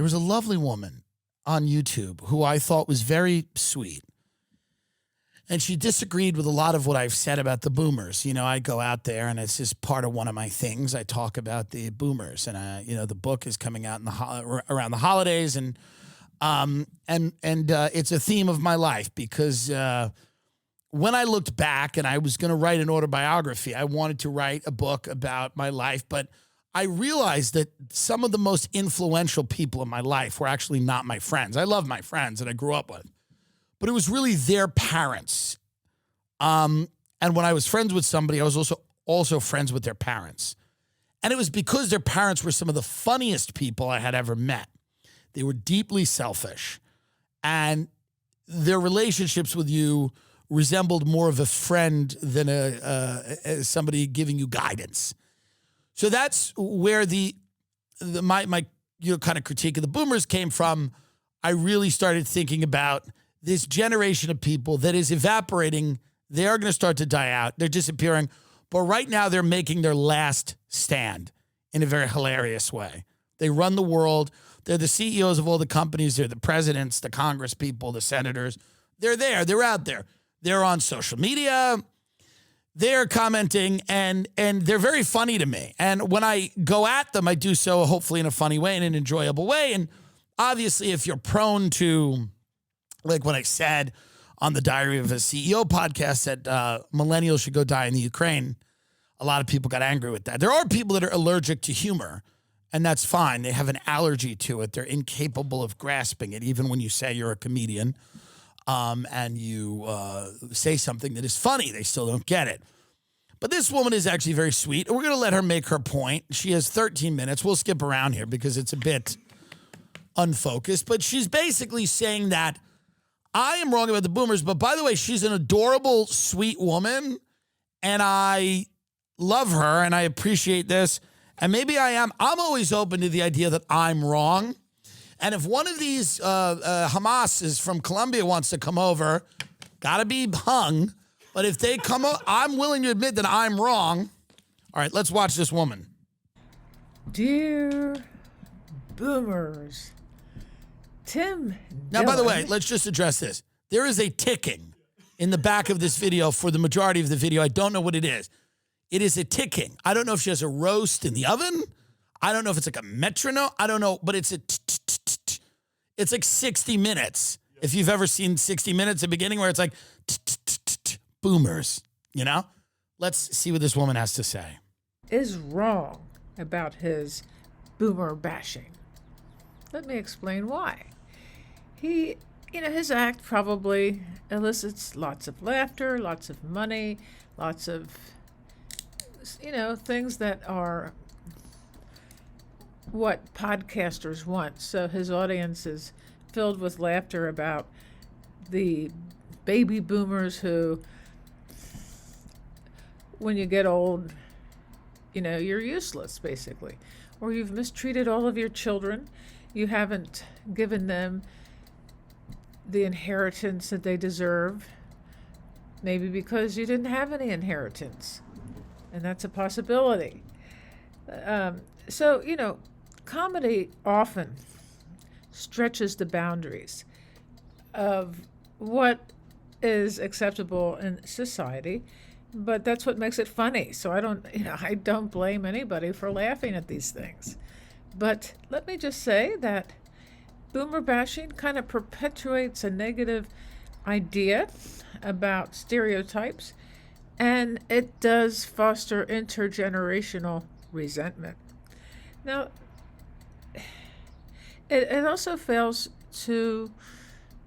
There was a lovely woman on YouTube who I thought was very sweet. And she disagreed with a lot of what I've said about the boomers. You know, I go out there and it's just part of one of my things. I talk about the boomers, and the book is coming out in around the holidays, and it's a theme of my life because when I looked back and I was going to write an autobiography, I wanted to write a book about my life, but I realized that some of the most influential people in my life were actually not my friends. I love my friends that I grew up with, but it was really their parents. And when I was friends with somebody, I was also friends with their parents. And it was because their parents were some of the funniest people I had ever met. They were deeply selfish, and their relationships with you resembled more of a friend than somebody giving you guidance. So that's where my kind of critique of the boomers came from. I really started thinking about this generation of people that is evaporating. They are going to start to die out. They're disappearing. But right now they're making their last stand in a very hilarious way. They run the world. They're the CEOs of all the companies. They're the presidents, the Congress people, the senators. They're there. They're out there. They're on social media. They're commenting, and they're very funny to me. And when I go at them, I do so hopefully in a funny way, in an enjoyable way. And obviously, if you're prone to, like when I said on the Diary of a CEO podcast that millennials should go die in the Ukraine, a lot of people got angry with that. There are people that are allergic to humor, and that's fine. They have an allergy to it. They're incapable of grasping it, even when you say you're a comedian. And you say something that is funny. They still don't get it. But this woman is actually very sweet. We're going to let her make her point. She has 13 minutes. We'll skip around here because it's a bit unfocused. But she's basically saying that I am wrong about the boomers. But by the way, she's an adorable, sweet woman. And I love her and I appreciate this. And maybe I am. I'm always open to the idea that I'm wrong. And if one of these Hamas is from Colombia wants to come over, got to be hung. But if they come over, I'm willing to admit that I'm wrong. All right, let's watch this woman. Dear boomers, Tim Now, Dillon. by the way, let's just address this. There is a ticking in the back of this video for the majority of the video. I don't know what it is. It is a ticking. I don't know if she has a roast in the oven. I don't know if it's like a metronome. I don't know, but it's a it's like 60 minutes. If you've ever seen 60 Minutes at the beginning where it's like boomers, you know? Let's see what this woman has to say. Is wrong about his boomer bashing. Let me explain why. His act probably elicits lots of laughter, lots of money, lots of, things that are what podcasters want. So his audience is filled with laughter about the baby boomers who, when you get old, you're useless, basically. Or you've mistreated all of your children. You haven't given them the inheritance that they deserve. Maybe because you didn't have any inheritance. And that's a possibility. Comedy often stretches the boundaries of what is acceptable in society, but that's what makes it funny. So I don't blame anybody for laughing at these things. But let me just say that boomer bashing kind of perpetuates a negative idea about stereotypes, and it does foster intergenerational resentment. Now, it also fails to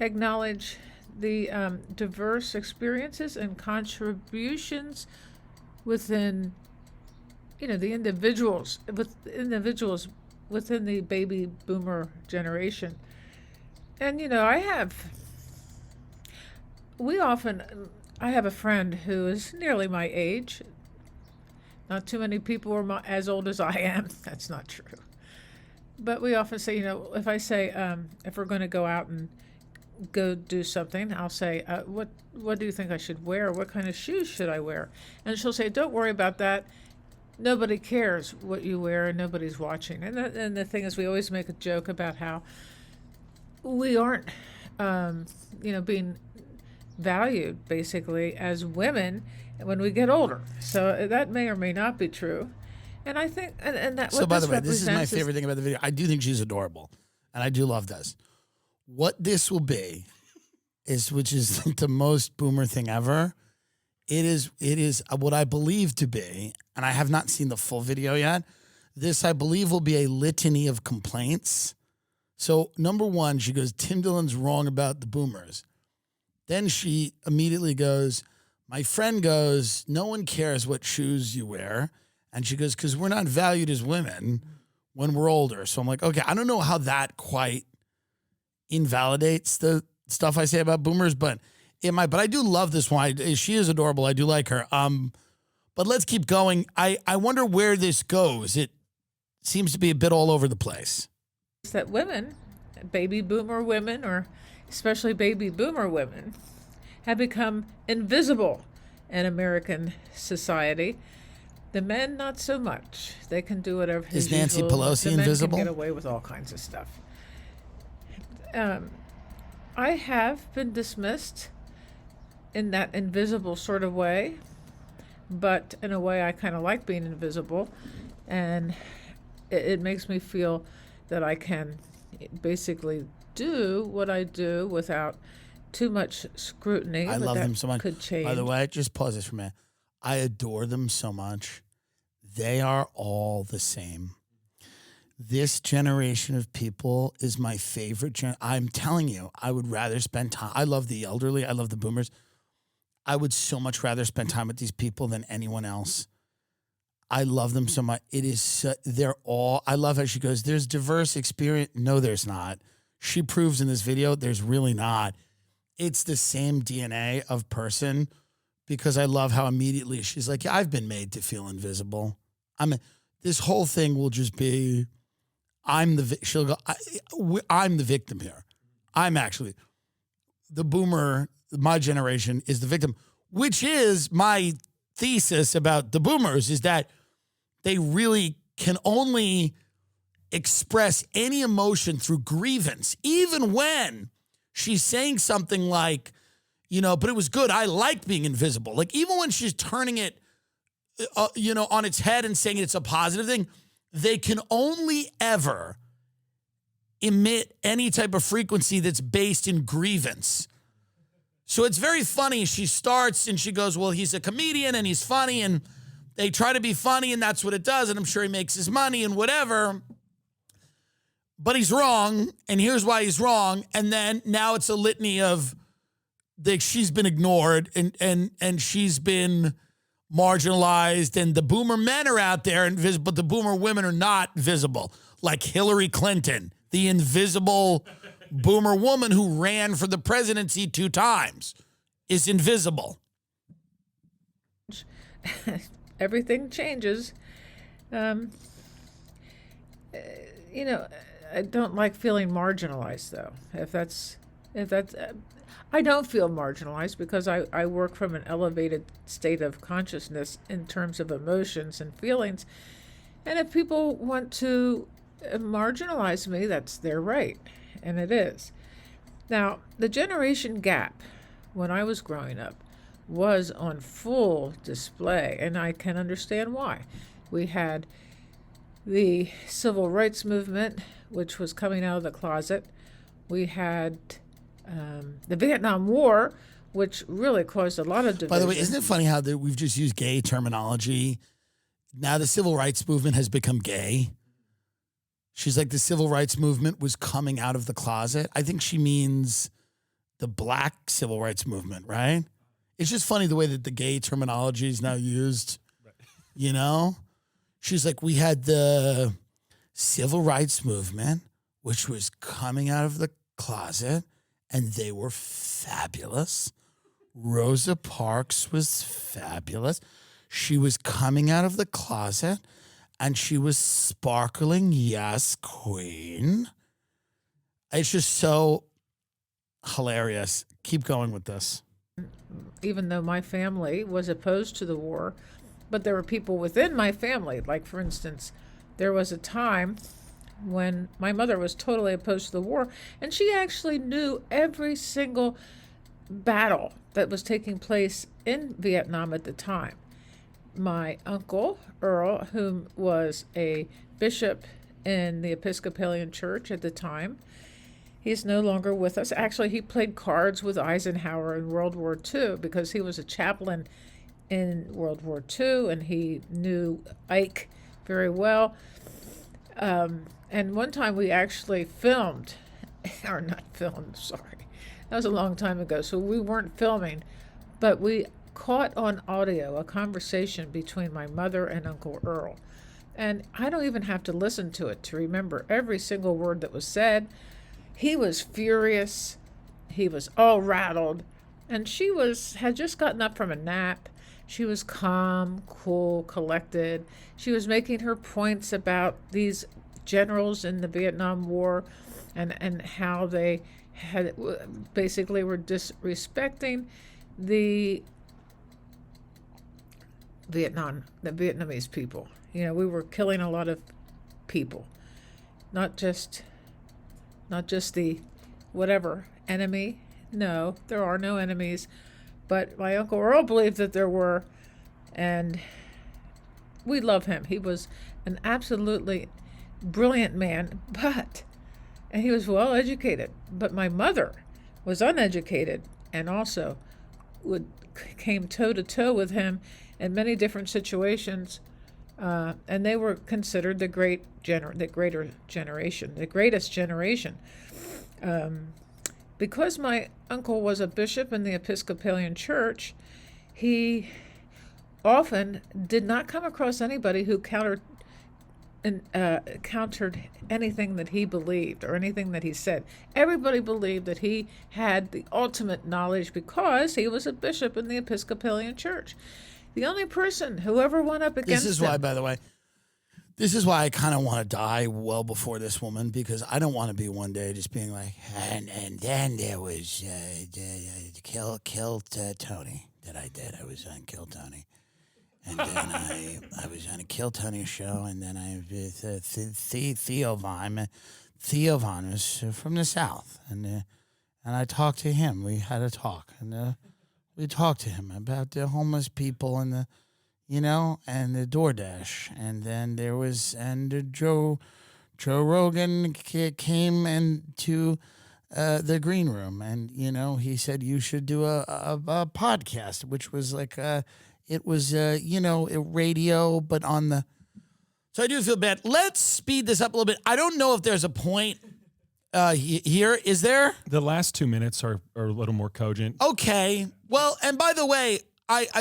acknowledge the diverse experiences and contributions within, the individuals within the baby boomer generation. And, I have a friend who is nearly my age. Not too many people are as old as I am. That's not true. But we often say, if I say, if we're going to go out and go do something, I'll say, what do you think I should wear? What kind of shoes should I wear? And she'll say, don't worry about that. nobody cares what you wear and nobody's watching. And the thing is, we always make a joke about how we aren't, being valued basically as women when we get older. So that may or may not be true. And I think, and that. So what by the way, this is my represents favorite thing about the video. I do think she's adorable, and I do love this. What this will be is, which is the most boomer thing ever. It is what I believe to be, and I have not seen the full video yet. This, I believe, will be a litany of complaints. So number one, she goes, Tim Dillon's wrong about the boomers. Then she immediately goes, my friend goes, no one cares what shoes you wear. And she goes, because we're not valued as women when we're older. So I'm like, okay, I don't know how that quite invalidates the stuff I say about boomers, but it might. But I do love this one. She is adorable. I do like her. But let's keep going. I wonder where this goes. It seems to be a bit all over the place. that women, baby boomer women, or especially baby boomer women, have become invisible in American society. The men, not so much. They can do whatever. Is Nancy Pelosi the men invisible? Can get away with all kinds of stuff. I have been dismissed in that invisible sort of way, but in a way I kind of like being invisible, and it makes me feel that I can basically do what I do without too much scrutiny. I love them so much. Could change. By the way, just pause this for a minute. I adore them so much. They are all the same. This generation of people is my favorite. I'm telling you, I would rather spend time. I love the elderly. I love the boomers. I would so much rather spend time with these people than anyone else. I love them so much. It is, they're all, I love how she goes, there's diverse experience. No, there's not. She proves in this video, there's really not. It's the same DNA of person, because I love how immediately she's like, yeah, I've been made to feel invisible. This whole thing will just be, she'll go, I'm the victim here. I'm actually, the boomer, my generation is the victim, which is my thesis about the boomers, is that they really can only express any emotion through grievance, even when she's saying something like, but it was good. I liked being invisible. Like, even when she's turning it, on its head and saying it's a positive thing, they can only ever emit any type of frequency that's based in grievance. So it's very funny. She starts and she goes, well, he's a comedian and he's funny, and they try to be funny, and that's what it does. And I'm sure he makes his money and whatever, but he's wrong. And here's why he's wrong. And then now it's a litany of she's been ignored and she's been marginalized, and the boomer men are out there invisible, but the boomer women are not visible. Like Hillary Clinton, the invisible boomer woman who ran for the presidency 2 times, is invisible. Everything changes. I don't like feeling marginalized, though. If that's, I don't feel marginalized because I work from an elevated state of consciousness in terms of emotions and feelings. And if people want to marginalize me, that's their right. And it is. Now, the generation gap when I was growing up was on full display, and I can understand why. We had the civil rights movement, which was coming out of the closet. We had the Vietnam War, which really caused a lot of division. By the way, isn't it funny how we've just used gay terminology? Now the civil rights movement has become gay. She's like, the civil rights movement was coming out of the closet. I think she means the black civil rights movement, right? It's just funny the way that the gay terminology is now used, She's like, we had the civil rights movement, which was coming out of the closet, and they were fabulous. Rosa Parks was fabulous. She was coming out of the closet, and she was sparkling. Yes, queen. It's just so hilarious. Keep going with this. Even though my family was opposed to the war, But there were people within my family, like, for instance, there was a time when my mother was totally opposed to the war, and she actually knew every single battle that was taking place in Vietnam at the time. My uncle, Earl, whom was a bishop in the Episcopalian Church at the time, he's no longer with us. Actually, he played cards with Eisenhower in World War II because he was a chaplain in World War II, and he knew Ike very well. And one time we actually filmed, or not filmed, sorry. That was a long time ago, so we weren't filming, but we caught on audio a conversation between my mother and Uncle Earl. And I don't even have to listen to it to remember every single word that was said. He was furious. He was all rattled. And she had just gotten up from a nap. She was calm, cool, collected. She was making her points about these generals in the Vietnam War and how they had basically were disrespecting the Vietnamese people. You know, we were killing a lot of people, not just the whatever enemy. No, there are no enemies, but my Uncle Earl believed that there were, and we love him. He was an absolutely brilliant man, and he was well educated. But my mother was uneducated and also came toe to toe with him in many different situations, and they were considered the greatest generation. Because my uncle was a bishop in the Episcopalian Church, he often did not come across anybody who countered anything that he believed or anything that he said. Everybody believed that he had the ultimate knowledge because he was a bishop in the Episcopalian Church. The only person who ever went up against This is why, by the way, this is why I kind of want to die well before this woman, because I don't want to be one day just being like, and then there was Kill Tony that I did. I was on Kill Tony. And then I was on a Kill Tony show, and then I was Theo Von. Theo Von was from the South, and I talked to him. We had a talk, and we talked to him about the homeless people and the DoorDash, and then there was Joe Rogan came into the green room, and he said you should do a podcast, which was like it was radio, but on the. So I do feel bad. Let's speed this up a little bit. I don't know if there's a point here. Is there? The last 2 minutes are a little more cogent. Okay. Well, and by the way,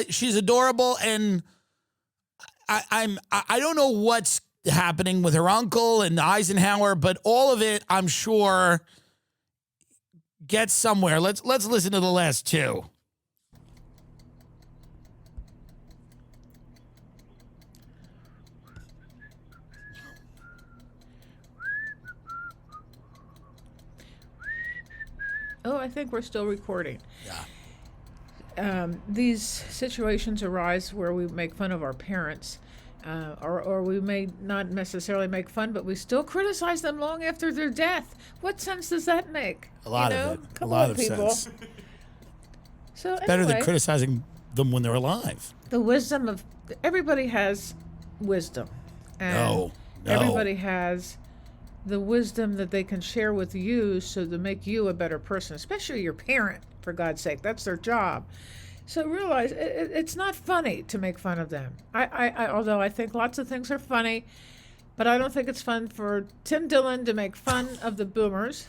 she's adorable, and I don't know what's happening with her uncle and Eisenhower, but all of it, I'm sure, gets somewhere. Let's listen to the last two. Oh, I think we're still recording. Yeah. These situations arise where we make fun of our parents, or we may not necessarily make fun, but we still criticize them long after their death. What sense does that make? A lot of it. Come a lot on, of people. sense. So It's better than anyway, criticizing them when they're alive. the wisdom of everybody has wisdom, and No. everybody has the wisdom that they can share with you so to make you a better person, especially your parent, for God's sake. That's their job. So realize it's not funny to make fun of them. Although I think lots of things are funny, but I don't think it's fun for Tim Dillon to make fun of the boomers,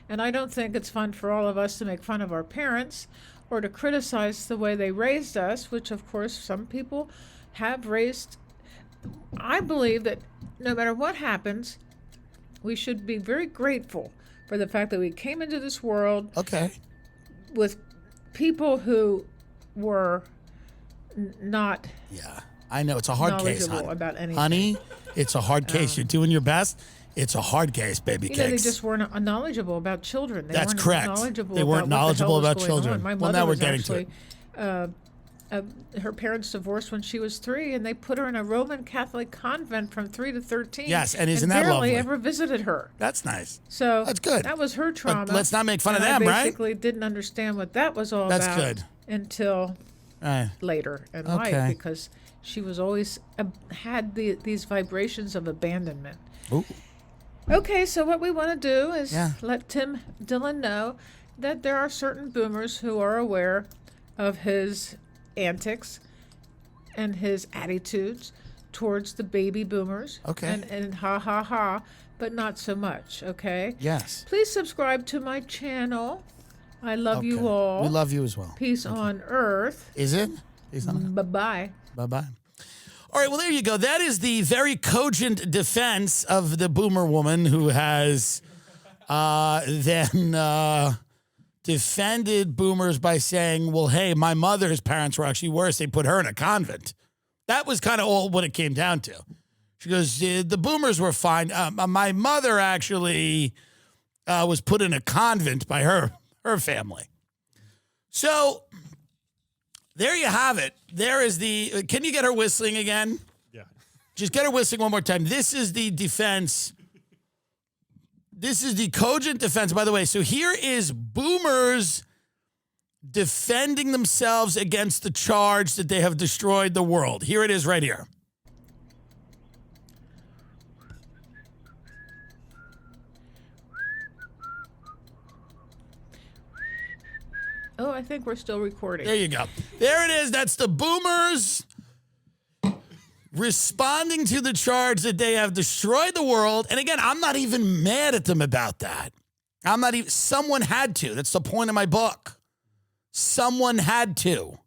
and I don't think it's fun for all of us to make fun of our parents or to criticize the way they raised us, which of course some people have raised. I believe that no matter what happens, we should be very grateful for the fact that we came into this world Okay. with people who were not Yeah. I know. It's a hard case, knowledgeable honey. about anything. Honey, it's a hard case. You're doing your best. It's a hard case, baby You know, they cakes. just weren't knowledgeable about children. They That's weren't correct. knowledgeable They weren't about what the hell knowledgeable was about going children. on. My Well, mother now we're was getting to actually her parents divorced when she was 3, and they put her in a Roman Catholic convent from 3 to 13. Yes, and isn't that barely lovely? ever visited her. That's nice. So That's good. That was her trauma. But let's not make fun of and them, I right? basically didn't understand what that was all That's about good. until Right. later in Okay. life, because she was always had these vibrations of abandonment. Ooh. Okay, so what we want to do is Yeah. let Dillon know that there are certain boomers who are aware of his antics and his attitudes towards the baby boomers. Okay. And ha ha ha, but not so much, okay? Yes. Please subscribe to my channel. I love Okay. you all. We love you as well. Peace on earth. Is it? Peace on earth. Bye-bye. Bye-bye. All right, well, there you go. That is the very cogent defense of the boomer woman who has then defended boomers by saying, well, hey, my mother's parents were actually worse. They put her in a convent. That was kind of all what it came down to. She goes, the boomers were fine. My mother actually was put in a convent by her family. So there you have it. There is the, can you get her whistling again? Yeah. Just get her whistling one more time. This is the defense. This is the cogent defense, by the way. So here is boomers defending themselves against the charge that they have destroyed the world. Here it is right here. Oh, I think we're still recording. There you go. There it is. That's the boomers responding to the charge that they have destroyed the world. And again, I'm not even mad at them about that. I'm not even, someone had to. That's the point of my book. Someone had to.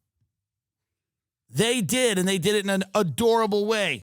They did, and they did it in an adorable way.